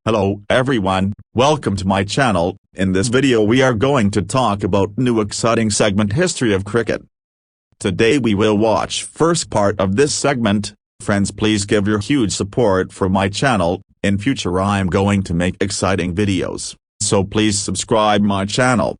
Hello everyone, welcome to my channel. In this video we are going to talk about new exciting segment history of cricket. Today we will watch first part of this segment. Friends, please give your huge support for my channel. In future I am going to make exciting videos, so please subscribe my channel.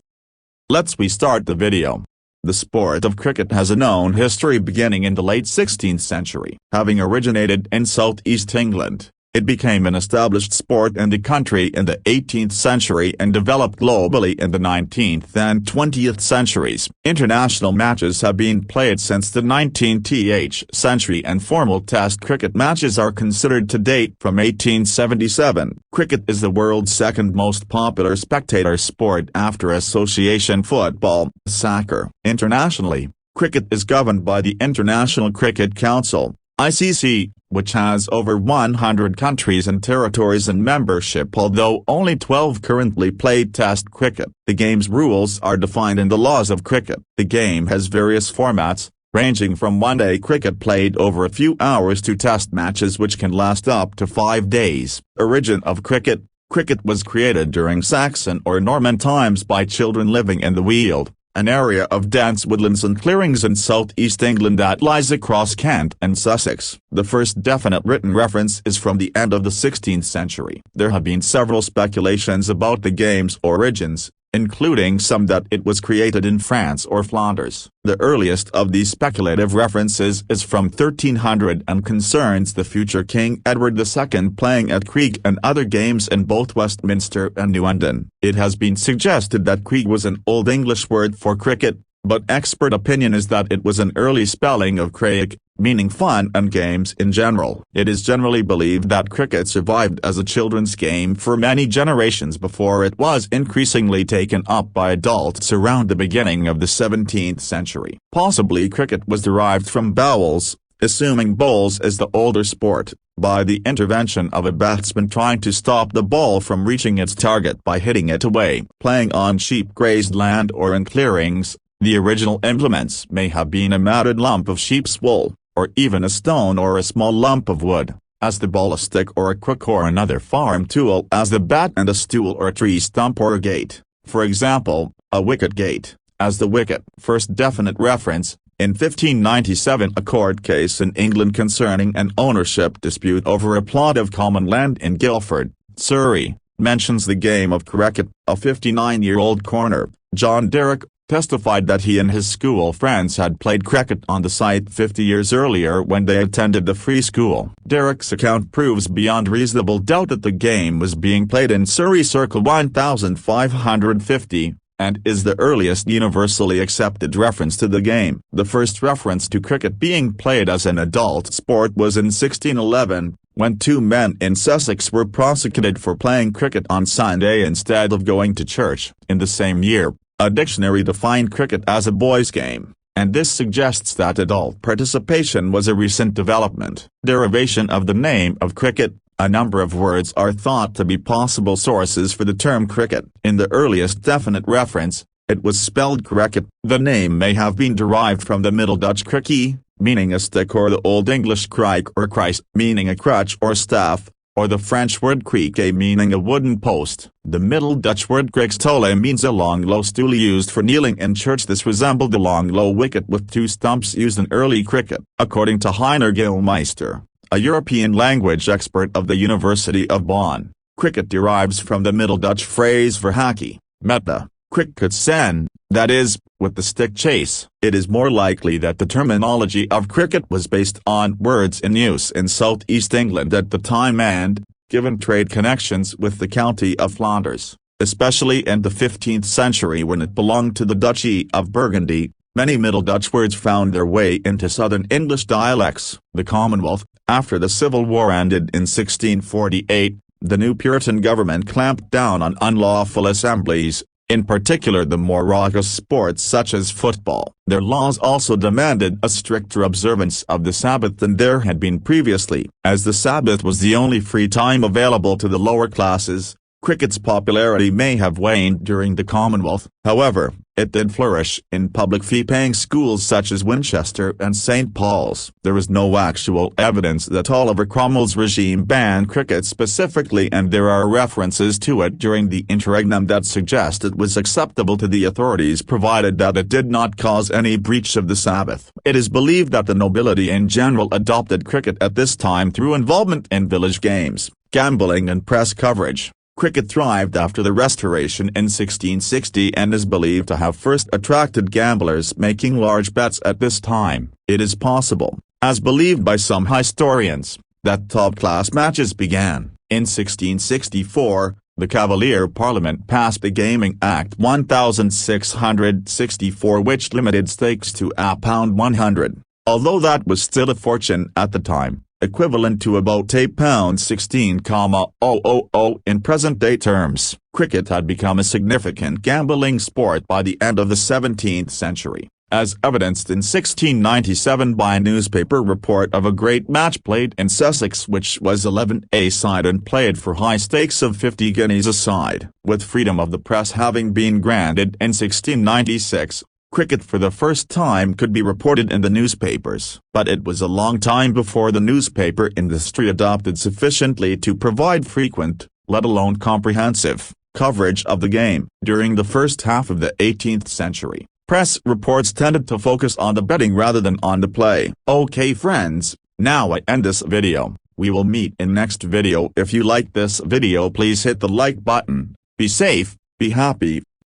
Let's start the video. The sport of cricket has a known history beginning in the late 16th century. Having originated in southeast England, it became an established sport in the country in the 18th century and developed globally in the 19th and 20th centuries. International matches have been played since the 19th century and formal test cricket matches are considered to date from 1877. Cricket is the world's second most popular spectator sport after association football, soccer. Internationally, cricket is governed by the International Cricket Council, ICC, which has over 100 countries and territories in membership, although only 12 currently play test cricket. The game's rules are defined in the laws of cricket. The game has various formats, ranging from one-day cricket played over a few hours to test matches which can last up to 5 days. Origin of cricket. Cricket was created during Saxon or Norman times by children living in the Weald, an area of dense woodlands and clearings in southeast England that lies across Kent and Sussex. The first definite written reference is from the end of the 16th century. There have been several speculations about the game's origins, including some that it was created in France or Flanders. The earliest of these speculative references is from 1300 and concerns the future King Edward II playing at Creag and other games in both Westminster and Newenden. It has been suggested that Creag was an Old English word for cricket, but expert opinion is that it was an early spelling of Craig, meaning fun and games in general. It is generally believed that cricket survived as a children's game for many generations before it was increasingly taken up by adults around the beginning of the 17th century. Possibly cricket was derived from bowls, assuming bowls is the older sport, by the intervention of a batsman trying to stop the ball from reaching its target by hitting it away. Playing on sheep grazed land or in clearings, the original implements may have been a matted lump of sheep's wool, or even a stone or a small lump of wood, as the ball, a stick or a crook or another farm tool as the bat, and a stool or a tree stump or a gate, for example, a wicket gate, as the wicket. First definite reference, in 1597 a court case in England concerning an ownership dispute over a plot of common land in Guildford, Surrey, mentions the game of cricket. A 59-year-old coroner, John Derrick, testified that he and his school friends had played cricket on the site 50 years earlier when they attended the free school. Derrick's account proves beyond reasonable doubt that the game was being played in Surrey circa 1550, and is the earliest universally accepted reference to the game. The first reference to cricket being played as an adult sport was in 1611, when two men in Sussex were prosecuted for playing cricket on Sunday instead of going to church. In the same year, a dictionary defined cricket as a boys' game, and this suggests that adult participation was a recent development. Derivation of the name of cricket. A number of words are thought to be possible sources for the term cricket. In the earliest definite reference, it was spelled cricket. The name may have been derived from the Middle Dutch crickie, meaning a stick, or the Old English crike or christ, meaning a crutch or staff, or the French word crique, meaning a wooden post. The Middle Dutch word krikstoel means a long low stool used for kneeling in church. This resembled the long low wicket with two stumps used in early cricket. According to Heiner Gillmeister, a European language expert of the University of Bonn, cricket derives from the Middle Dutch phrase for hockey, meta, cricketsen, that is, with the stick chase. It is more likely that the terminology of cricket was based on words in use in southeast England at the time and, given trade connections with the county of Flanders, especially in the 15th century when it belonged to the Duchy of Burgundy, many Middle Dutch words found their way into Southern English dialects. The Commonwealth. After the Civil War ended in 1648, the new Puritan government clamped down on unlawful assemblies, in particular the more raucous sports such as football. Their laws also demanded a stricter observance of the Sabbath than there had been previously. As the Sabbath was the only free time available to the lower classes, cricket's popularity may have waned during the Commonwealth. However, it did flourish in public fee-paying schools such as Winchester and St. Paul's. There is no actual evidence that Oliver Cromwell's regime banned cricket specifically, and there are references to it during the interregnum that suggest it was acceptable to the authorities provided that it did not cause any breach of the Sabbath. It is believed that the nobility in general adopted cricket at this time through involvement in village games, gambling and press coverage. Cricket thrived after the Restoration in 1660 and is believed to have first attracted gamblers making large bets at this time. It is possible, as believed by some historians, that top-class matches began. In 1664, the Cavalier Parliament passed the Gaming Act 1664, which limited stakes to £100, although that was still a fortune at the time, equivalent to about £16,000 in present-day terms. Cricket had become a significant gambling sport by the end of the 17th century, as evidenced in 1697 by a newspaper report of a great match played in Sussex, which was 11-a-side and played for high stakes of 50 guineas a side. With freedom of the press having been granted in 1696, cricket for the first time could be reported in the newspapers. But it was a long time before the newspaper industry adopted sufficiently to provide frequent, let alone comprehensive, coverage of the game. During the first half of the 18th century, press reports tended to focus on the betting rather than on the play. Okay friends, now I end this video. We will meet in next video. If you like this video, please hit the like button. Be safe, be happy,